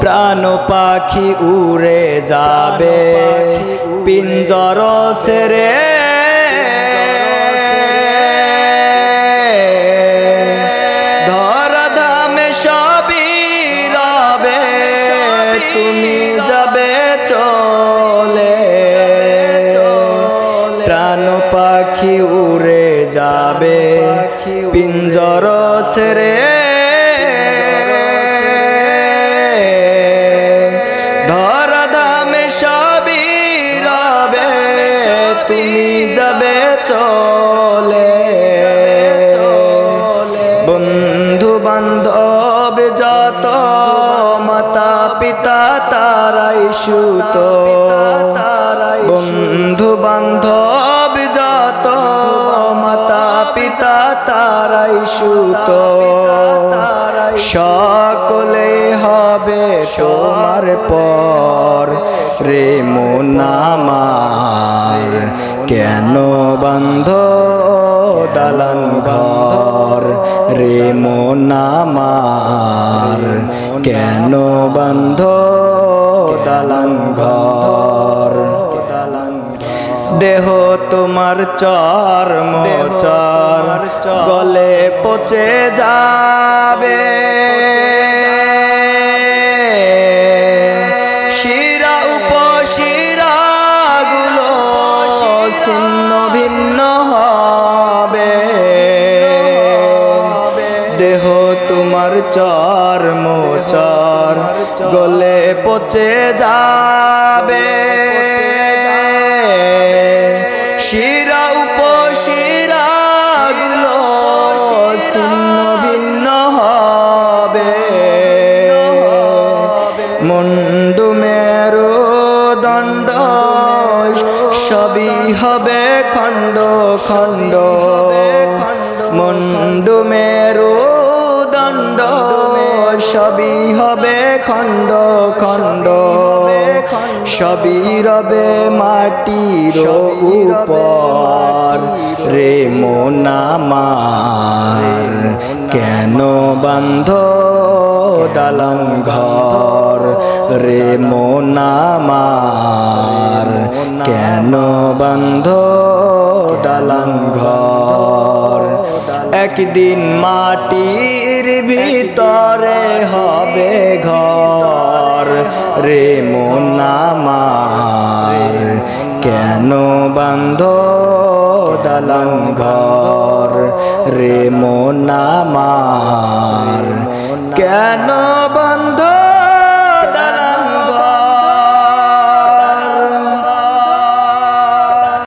প্রাণ পাখি উড়ে যাবে পিঞ্জর ছেড়ে ধরাধামে সবই রবে তুমি যাবে চলে প্রাণ পাখি উড়ে যাবে পিঞ্জর ছেড়ে ধরাধামে সবই রবে তুমি যাবে চলে বন্ধু বান্ধব যত মাতা পিতা তারাই সুত বন্ধু বান্ধব যত মাতা পিতা তারাই সুত সকলে হবে তোমার পর রে মন আমার কেন বান্ধ দালান ঘর রে মন আমার কেন বান্ধ দালান ঘর দেহ তোমার চর্ম চর গলে পচে যাবে শিরা উপশিরা গুলো ছিন্ন ভিন্ন হবে দেহ তোমার চর্ম চর গলে পচে যাবে শিরা উপশিরা গুলো ছিন্ন ভিন্ন হবে মুন্ডু মেরু দণ্ড সবই হবে খণ্ড খণ্ড মুন্ডু মেরু দণ্ড সবই হবে খণ্ড খণ্ড সবই রবে মাটির উপর রে মন আমার কেন বান্ধ দালান ঘর রে মন আমার কেন বান্ধ দালান ঘর একদিন মাটির ভিতরে হবে ঘর রে মন আমার কেন বান্ধ দালান ঘর রে মন আমার কেন